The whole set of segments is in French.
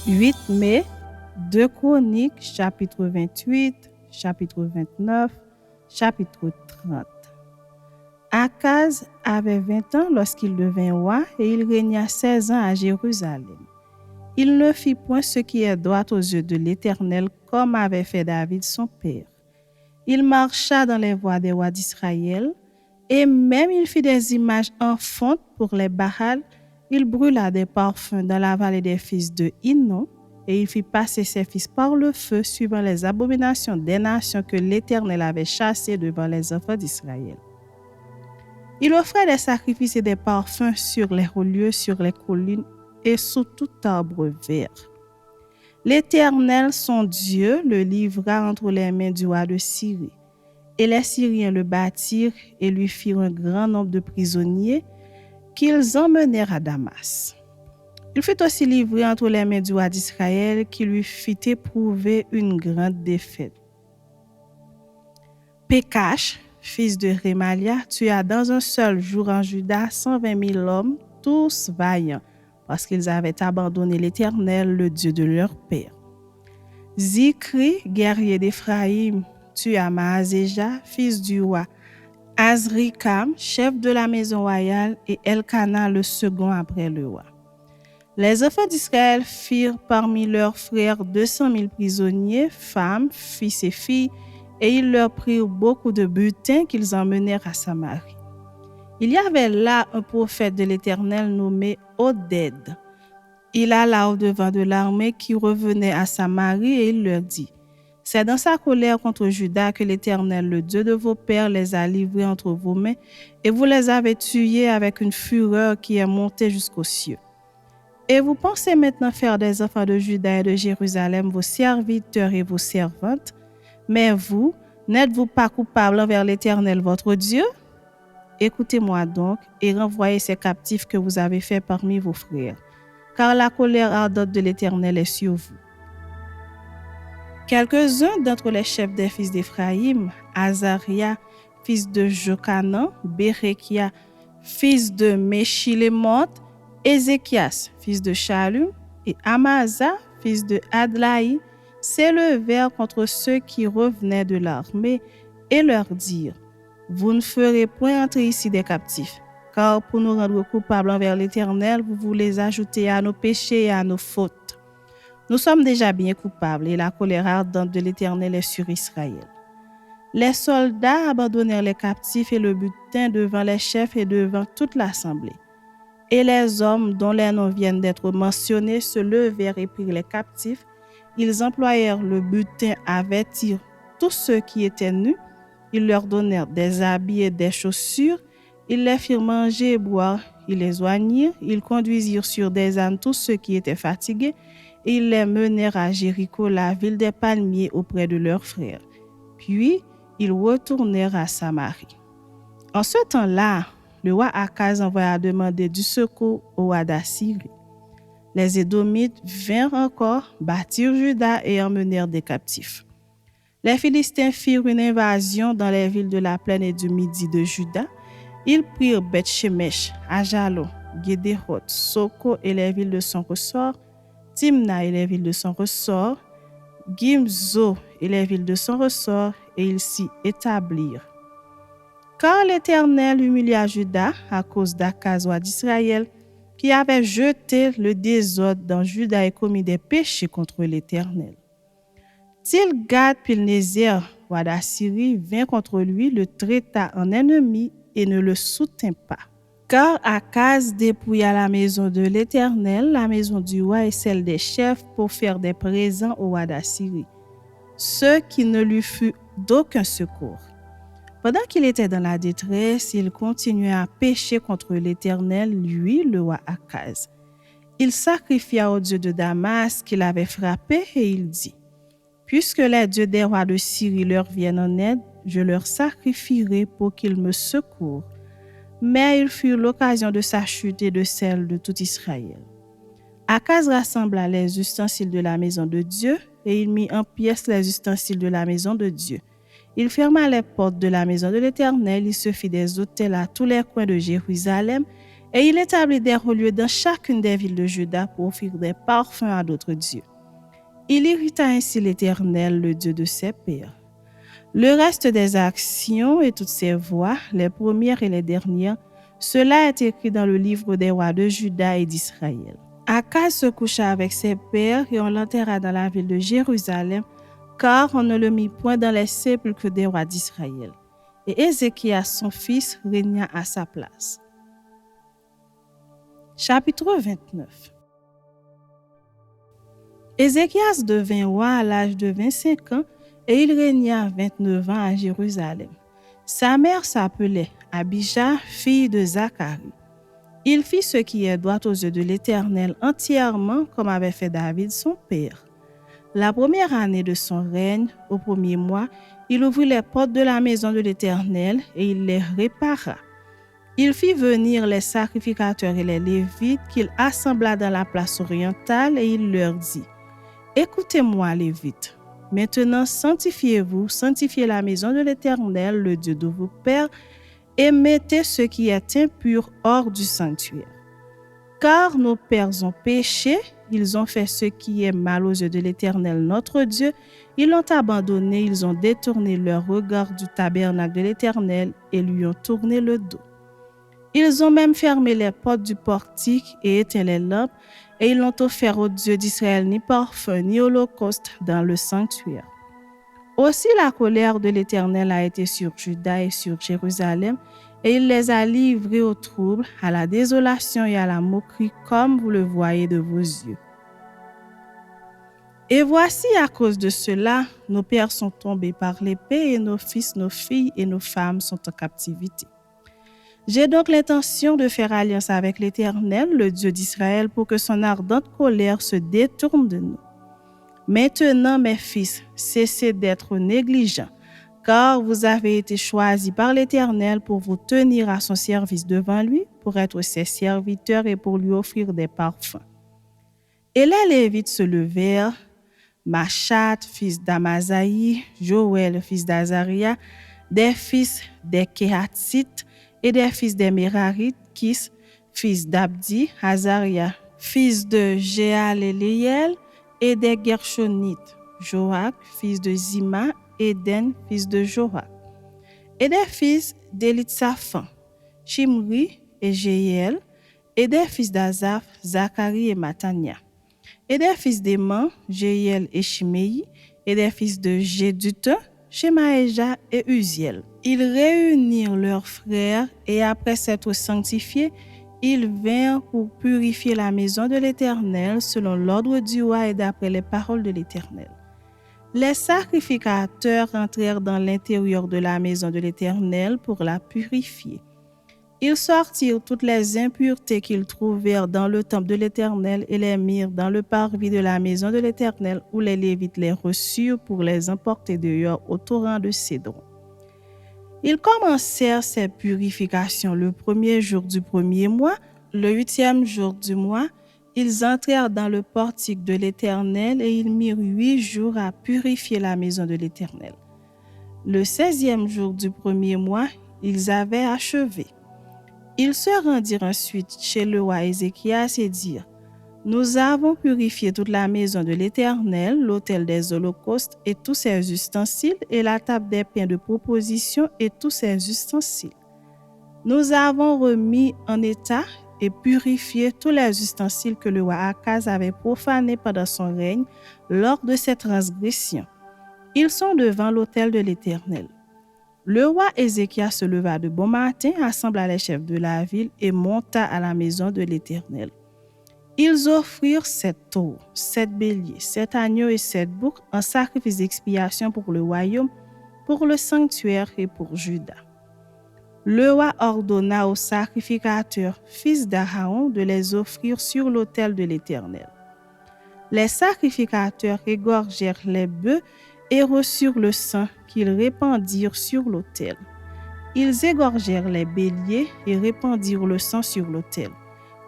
8 mai, 2 Chroniques, chapitre 28, chapitre 29, chapitre 30. Akaz avait 20 ans lorsqu'il devint roi et il régna 16 ans à Jérusalem. Il ne fit point ce qui est droit aux yeux de l'Éternel comme avait fait David son père. Il marcha dans les voies des rois d'Israël et même il fit des images en fonte pour les Baals. Il brûla des parfums dans la vallée des fils de Hinnom et il fit passer ses fils par le feu suivant les abominations des nations que l'Éternel avait chassées devant les enfants d'Israël. Il offrait des sacrifices et des parfums sur les hauts lieux, sur les collines et sous tout arbre vert. L'Éternel, son Dieu, le livra entre les mains du roi de Syrie. Et les Syriens le battirent et lui firent un grand nombre de prisonniers qu'ils emmenèrent à Damas. Il fut aussi livré entre les mains du roi d'Israël qui lui fit éprouver une grande défaite. Pécache, fils de Rémalia, tua dans un seul jour en Juda 120 000 hommes, tous vaillants, parce qu'ils avaient abandonné l'Éternel, le Dieu de leur père. Zikri, guerrier d'Éphraïm, tua Maazéja, fils du roi Azrikam, chef de la maison royale, et Elkana, le second après le roi. Les enfants d'Israël firent parmi leurs frères 200 000 prisonniers, femmes, fils et filles, et ils leur prirent beaucoup de butin qu'ils emmenèrent à Samarie. Il y avait là un prophète de l'Éternel nommé Oded. Il alla au-devant de l'armée qui revenait à Samarie et il leur dit: « C'est dans sa colère contre Juda que l'Éternel, le Dieu de vos pères, les a livrés entre vos mains, et vous les avez tués avec une fureur qui est montée jusqu'aux cieux. Et vous pensez maintenant faire des enfants de Juda et de Jérusalem vos serviteurs et vos servantes, mais vous, n'êtes-vous pas coupables envers l'Éternel votre Dieu? Écoutez-moi donc et renvoyez ces captifs que vous avez faits parmi vos frères, car la colère ardente de l'Éternel est sur vous. » Quelques-uns d'entre les chefs des fils d'Éphraïm, Azaria, fils de Jochanan, Bérekia, fils de Meshilémoth, Ézéchias, fils de Shallum, et Amasa, fils de Adlaï, s'élevèrent contre ceux qui revenaient de l'armée et leur dirent: « Vous ne ferez point entrer ici des captifs, car pour nous rendre coupables envers l'Éternel, vous voulez ajouter à nos péchés et à nos fautes. Nous sommes déjà bien coupables et la colère ardente de l'Éternel est sur Israël. » Les soldats abandonnèrent les captifs et le butin devant les chefs et devant toute l'assemblée. Et les hommes dont les noms viennent d'être mentionnés se levèrent et prirent les captifs. Ils employèrent le butin à vêtir tous ceux qui étaient nus. Ils leur donnèrent des habits et des chaussures. Ils les firent manger et boire. Ils les oignirent. Ils conduisirent sur des ânes tous ceux qui étaient fatigués. Et ils les menèrent à Jéricho, la ville des palmiers, auprès de leurs frères. Puis, ils retournèrent à Samarie. En ce temps-là, le roi Akaz envoya demander du secours au roi d'Assyrie. Les Édomites vinrent encore, battirent Juda et emmenèrent des captifs. Les Philistins firent une invasion dans les villes de la plaine et du midi de Juda. Ils prirent Beth-Shemesh, Ajalon, Guédéroth, Soko et les villes de son ressort, Timna et les villes de son ressort, Gimzo et les villes de son ressort, et ils s'y établirent. Car l'Éternel humilia Juda à cause d'Akaz, roi d'Israël, qui avait jeté le désordre dans Juda et commis des péchés contre l'Éternel. Tilgat-Pilnézer, roi d'Assyrie, vint contre lui, le traita en ennemi et ne le soutint pas. Car Akaz dépouilla la maison de l'Éternel, la maison du roi et celle des chefs pour faire des présents au roi d'Assyrie, ce qui ne lui fut d'aucun secours. Pendant qu'il était dans la détresse, il continuait à pécher contre l'Éternel, lui, le roi Akaz. Il sacrifia au dieu de Damas qu'il avait frappé et il dit: « Puisque les dieux des rois de Syrie leur viennent en aide, je leur sacrifierai pour qu'ils me secourent. » Mais ils furent l'occasion de sa chute et de celle de tout Israël. Akaz rassembla les ustensiles de la maison de Dieu et il mit en pièces les ustensiles de la maison de Dieu. Il ferma les portes de la maison de l'Éternel, il se fit des autels à tous les coins de Jérusalem Et il établit des hauts lieux dans chacune des villes de Juda pour offrir des parfums à d'autres dieux. Il irrita ainsi l'Éternel, le Dieu de ses pères. Le reste des actions et toutes ses voies, les premières et les dernières, cela est écrit dans le livre des rois de Juda et d'Israël. Akaz se coucha avec ses pères et on l'enterra dans la ville de Jérusalem, car on ne le mit point dans les sépulcres des rois d'Israël. Et Ézéchias, son fils, régna à sa place. Chapitre 29. Ézéchias devint roi à l'âge de 25 ans et il régna 29 ans à Jérusalem. Sa mère s'appelait Abijah, fille de Zacharie. Il fit ce qui est droit aux yeux de l'Éternel entièrement comme avait fait David son père. La première année de son règne, au premier mois, il ouvrit les portes de la maison de l'Éternel et il les répara. Il fit venir les sacrificateurs et les Lévites qu'il assembla dans la place orientale et il leur dit: « Écoutez-moi, Lévites. Maintenant, sanctifiez-vous, sanctifiez la maison de l'Éternel, le Dieu de vos pères, et mettez ce qui est impur hors du sanctuaire. Car nos pères ont péché, ils ont fait ce qui est mal aux yeux de l'Éternel notre Dieu, ils l'ont abandonné, ils ont détourné leur regard du tabernacle de l'Éternel et lui ont tourné le dos. Ils ont même fermé les portes du portique et éteint les lampes, et ils n'ont offert au Dieu d'Israël ni parfum ni holocauste dans le sanctuaire. Aussi la colère de l'Éternel a été sur Juda et sur Jérusalem, et il les a livrés au trouble, à la désolation et à la moquerie, comme vous le voyez de vos yeux. Et voici, à cause de cela, nos pères sont tombés par l'épée, et nos fils, nos filles et nos femmes sont en captivité. J'ai donc l'intention de faire alliance avec l'Éternel, le Dieu d'Israël, pour que son ardente colère se détourne de nous. Maintenant, mes fils, cessez d'être négligents, car vous avez été choisis par l'Éternel pour vous tenir à son service devant lui, pour être ses serviteurs et pour lui offrir des parfums. » Et les Lévites se levèrent, Machat, fils d'Amazaï, Joël, fils d'Azaria, des fils des Kéhatites et des fils des Mérarites, Kis, fils d'Abdi, Azaria, fils de Jéaléliel, et des Gershonites, Joach, fils de Zima, Éden, fils de Joach, et des fils d'Élitsaphan, Shimri et Jéhiel, et des fils d'Azaph, Zacharie et Matania, et des fils d'Éman, Jéhiel et Shimei, et des fils de Jéduthun, Shemaéja et Uziel. Ils réunirent leurs frères et après s'être sanctifiés, ils vinrent pour purifier la maison de l'Éternel selon l'ordre du roi et d'après les paroles de l'Éternel. Les sacrificateurs entrèrent dans l'intérieur de la maison de l'Éternel pour la purifier. Ils sortirent toutes les impuretés qu'ils trouvèrent dans le temple de l'Éternel et les mirent dans le parvis de la maison de l'Éternel où les Lévites les reçurent pour les emporter dehors au torrent de Cédron. Ils commencèrent ces purifications le premier jour du premier mois, le 8e jour du mois. Ils entrèrent dans le portique de l'Éternel et ils mirent 8 jours à purifier la maison de l'Éternel. Le 16e jour du premier mois, ils avaient achevé. Ils se rendirent ensuite chez le roi Ézéchias et dirent: « Nous avons purifié toute la maison de l'Éternel, l'autel des holocaustes et tous ses ustensiles, et la table des pains de proposition et tous ses ustensiles. Nous avons remis en état et purifié tous les ustensiles que le roi Akaz avait profanés pendant son règne lors de ses transgressions. Ils sont devant l'autel de l'Éternel. » Le roi Ézéchias se leva de bon matin, assembla les chefs de la ville et monta à la maison de l'Éternel. Ils offrirent 7 taureaux, 7 béliers, 7 agneaux et 7 boucs en sacrifice d'expiation pour le royaume, pour le sanctuaire et pour Juda. Le roi ordonna aux sacrificateurs, fils d'Aaron, de les offrir sur l'autel de l'Éternel. Les sacrificateurs égorgèrent les bœufs et reçurent le sang qu'ils répandirent sur l'autel. Ils égorgèrent les béliers et répandirent le sang sur l'autel.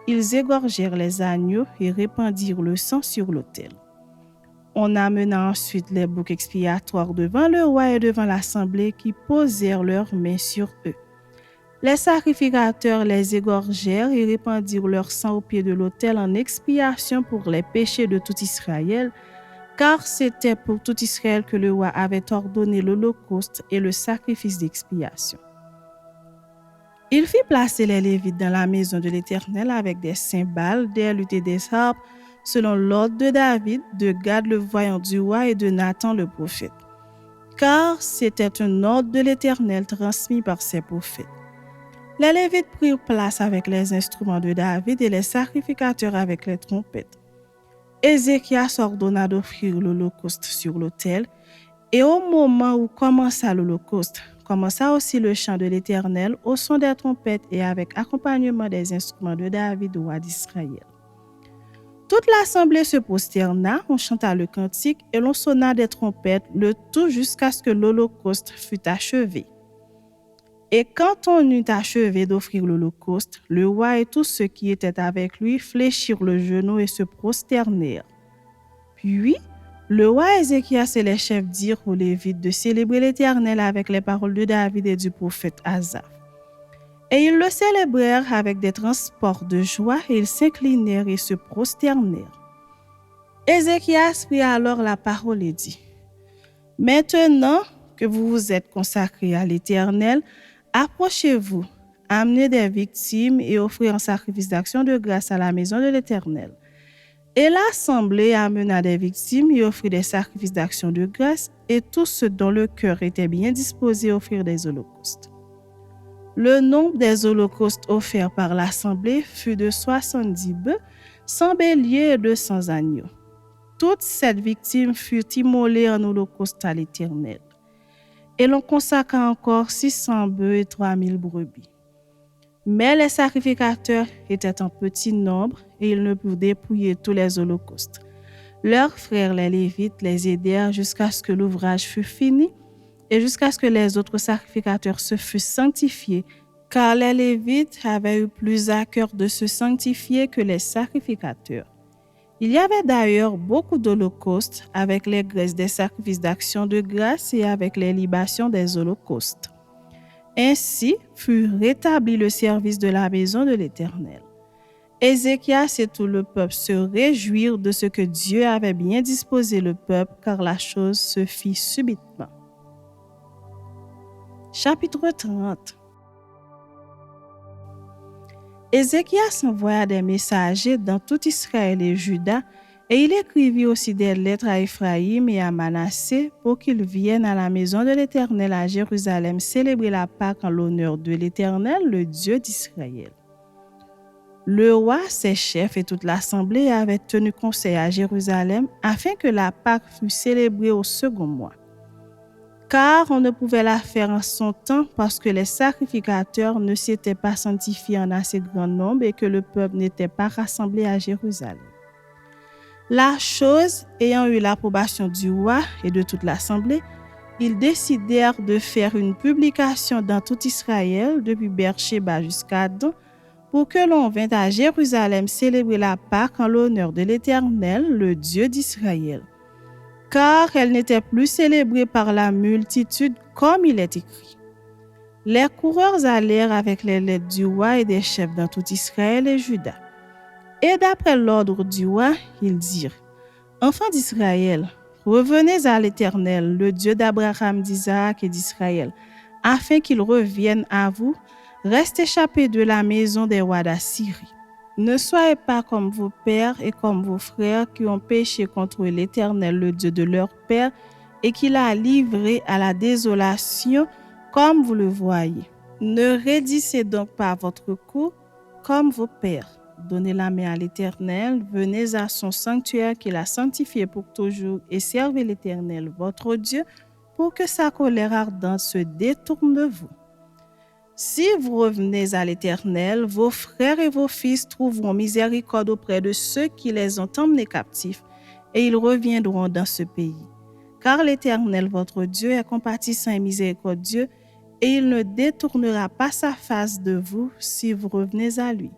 Ils égorgèrent les agneaux et répandirent le sang sur l'autel. On amena ensuite les boucs expiatoires devant le roi et devant l'assemblée qui posèrent leurs mains sur eux. Les sacrificateurs les égorgèrent et répandirent leur sang au pied de l'autel en expiation pour les péchés de tout Israël, car c'était pour tout Israël que le roi avait ordonné l'holocauste et le sacrifice d'expiation. Il fit placer les Lévites dans la maison de l'Éternel avec des cymbales, des luttes et des harpes, selon l'ordre de David, de Gad le voyant du roi et de Nathan le prophète. Car c'était un ordre de l'Éternel transmis par ses prophètes. Les Lévites prirent place avec les instruments de David et les sacrificateurs avec les trompettes. Ézéchias ordonna d'offrir l'holocauste sur l'autel, et au moment où commença l'holocauste, commença aussi le chant de l'Éternel au son des trompettes et avec accompagnement des instruments de David, roi d'Israël. Toute l'assemblée se prosterna, on chanta le cantique et l'on sonna des trompettes, le tout jusqu'à ce que l'holocauste fût achevé. Et quand on eut achevé d'offrir l'holocauste, le roi et tous ceux qui étaient avec lui fléchirent le genou et se prosternèrent. Puis, le roi Ézéchias et les chefs dirent aux Lévites de célébrer l'Éternel avec les paroles de David et du prophète Asaph. Et ils le célébrèrent avec des transports de joie et ils s'inclinèrent et se prosternèrent. Ézéchias prit alors la parole et dit : « Maintenant que vous vous êtes consacrés à l'Éternel, approchez-vous, amenez des victimes et offrez un sacrifice d'action de grâce à la maison de l'Éternel. » Et l'assemblée amena des victimes et offrit des sacrifices d'action de grâce, et tous ceux dont le cœur était bien disposé offrirent des holocaustes. Le nombre des holocaustes offerts par l'assemblée fut de 70 bœufs, 100 béliers et 200 agneaux. Toutes ces victimes furent immolées en holocauste à l'Éternel. Et l'on consacra encore 600 bœufs et 3000 brebis. Mais les sacrificateurs étaient en petit nombre et ils ne purent dépouiller tous les holocaustes. Leurs frères, les Lévites, les aidèrent jusqu'à ce que l'ouvrage fût fini et jusqu'à ce que les autres sacrificateurs se fussent sanctifiés, car les Lévites avaient eu plus à cœur de se sanctifier que les sacrificateurs. Il y avait d'ailleurs beaucoup d'holocaustes avec les graisses des sacrifices d'action de grâce et avec les libations des holocaustes. Ainsi fut rétabli le service de la maison de l'Éternel. Ézéchias et tout le peuple se réjouirent de ce que Dieu avait bien disposé le peuple, car la chose se fit subitement. Chapitre 30. Ézéchias envoya des messagers dans tout Israël et Juda, et il écrivit aussi des lettres à Ephraïm et à Manassé pour qu'ils viennent à la maison de l'Éternel à Jérusalem célébrer la Pâque en l'honneur de l'Éternel, le Dieu d'Israël. Le roi, ses chefs et toute l'assemblée avaient tenu conseil à Jérusalem afin que la Pâque fût célébrée au second mois. Car on ne pouvait la faire en son temps parce que les sacrificateurs ne s'étaient pas sanctifiés en assez grand nombre et que le peuple n'était pas rassemblé à Jérusalem. La chose ayant eu l'approbation du roi et de toute l'assemblée, ils décidèrent de faire une publication dans tout Israël, depuis Beersheba jusqu'à Dan, pour que l'on vînt à Jérusalem célébrer la Pâque en l'honneur de l'Éternel, le Dieu d'Israël. Car elle n'était plus célébrée par la multitude comme il est écrit. Les coureurs allèrent avec les lettres du roi et des chefs dans tout Israël et Juda. Et d'après l'ordre du roi, ils dirent : Enfants d'Israël, revenez à l'Éternel, le Dieu d'Abraham, d'Isaac et d'Israël, afin qu'il revienne à vous, reste échappés de la maison des rois d'Assyrie. Ne soyez pas comme vos pères et comme vos frères qui ont péché contre l'Éternel, le Dieu de leur père, et qui l'a livré à la désolation, comme vous le voyez. Ne raidissez donc pas votre cou comme vos pères. Donnez la main à l'Éternel, venez à son sanctuaire qu'il a sanctifié pour toujours et servez l'Éternel, votre Dieu, pour que sa colère ardente se détourne de vous. Si vous revenez à l'Éternel, vos frères et vos fils trouveront miséricorde auprès de ceux qui les ont emmenés captifs, et ils reviendront dans ce pays. Car l'Éternel, votre Dieu, est compatissant et miséricordieux, et il ne détournera pas sa face de vous si vous revenez à lui.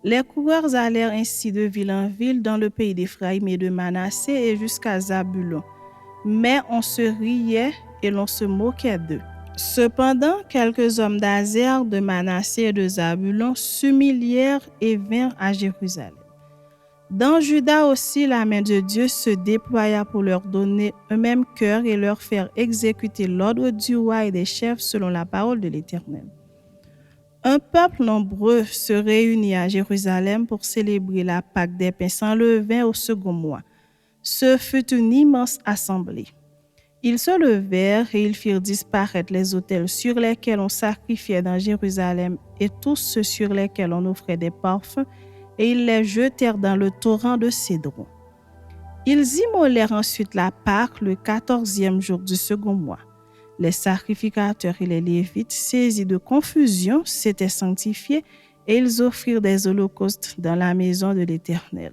Les coureurs allèrent ainsi de ville en ville dans le pays d'Éphraïm et de Manassé et jusqu'à Zabulon. Mais on se riait et l'on se moquait d'eux. Cependant, quelques hommes d'Azer, de Manassé et de Zabulon s'humilièrent et vinrent à Jérusalem. Dans Juda aussi, la main de Dieu se déploya pour leur donner un même cœur et leur faire exécuter l'ordre du roi et des chefs selon la parole de l'Éternel. Un peuple nombreux se réunit à Jérusalem pour célébrer la Pâque des pains sans levain au second mois. Ce fut une immense assemblée. Ils se levèrent et ils firent disparaître les autels sur lesquels on sacrifiait dans Jérusalem et tous ceux sur lesquels on offrait des parfums, et ils les jetèrent dans le torrent de Cédron. Ils immolèrent ensuite la Pâque le 14e jour du second mois. Les sacrificateurs et les Lévites, saisis de confusion, s'étaient sanctifiés et ils offrirent des holocaustes dans la maison de l'Éternel.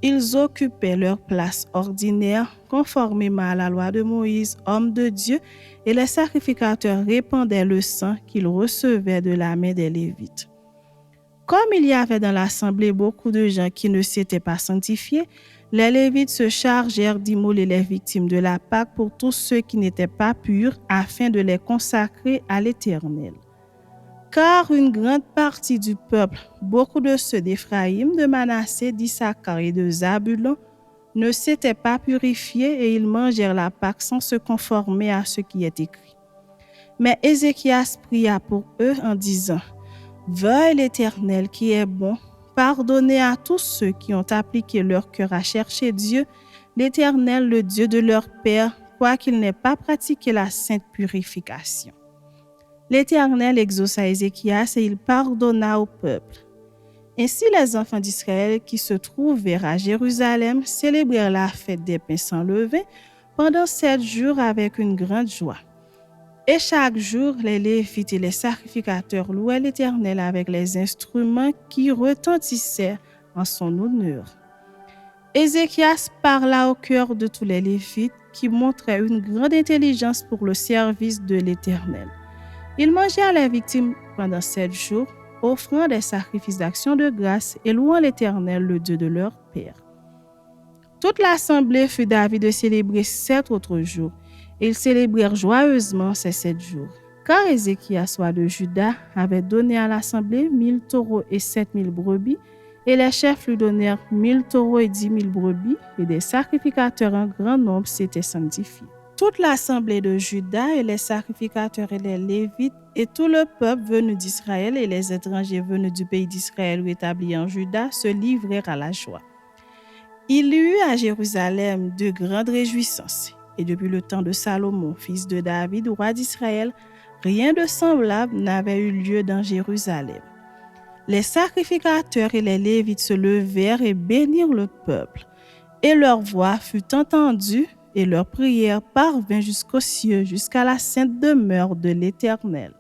Ils occupaient leur place ordinaire conformément à la loi de Moïse, homme de Dieu, et les sacrificateurs répandaient le sang qu'ils recevaient de la main des Lévites. Comme il y avait dans l'assemblée beaucoup de gens qui ne s'étaient pas sanctifiés, les Lévites se chargèrent d'immoler les victimes de la Pâque pour tous ceux qui n'étaient pas purs, afin de les consacrer à l'Éternel. Car une grande partie du peuple, beaucoup de ceux d'Éphraïm, de Manassé, d'Issachar et de Zabulon, ne s'étaient pas purifiés et ils mangèrent la Pâque sans se conformer à ce qui est écrit. Mais Ézéchias pria pour eux en disant : « Veuille l'Éternel qui est bon, pardonner à tous ceux qui ont appliqué leur cœur à chercher Dieu, l'Éternel, le Dieu de leur père, quoiqu'ils n'aient pas pratiqué la sainte purification. » L'Éternel exauça Ézéchias et il pardonna au peuple. Ainsi les enfants d'Israël qui se trouvèrent à Jérusalem célébrèrent la fête des pains sans levain pendant 7 jours avec une grande joie. Et chaque jour, les Lévites et les sacrificateurs louaient l'Éternel avec les instruments qui retentissaient en son honneur. Ézéchias parla au cœur de tous les Lévites qui montraient une grande intelligence pour le service de l'Éternel. Ils mangèrent les victimes pendant 7 jours, offrant des sacrifices d'action de grâce et louant l'Éternel, le Dieu de leur père. Toute l'assemblée fut d'avis de célébrer 7 autres jours. Ils célébrèrent joyeusement ces 7 jours. Car Ézéchias, roi de Juda, avait donné à l'assemblée 1000 taureaux et 7000 brebis, et les chefs lui donnèrent 1000 taureaux et 10 000 brebis, et des sacrificateurs en grand nombre s'étaient sanctifiés. Toute l'assemblée de Juda et les sacrificateurs et les Lévites et tout le peuple venu d'Israël et les étrangers venus du pays d'Israël ou établis en Juda se livrèrent à la joie. Il y eut à Jérusalem de grandes réjouissances. Et depuis le temps de Salomon, fils de David, roi d'Israël, rien de semblable n'avait eu lieu dans Jérusalem. Les sacrificateurs et les Lévites se levèrent et bénirent le peuple. Et leur voix fut entendue et leur prière parvint jusqu'aux cieux, jusqu'à la sainte demeure de l'Éternel.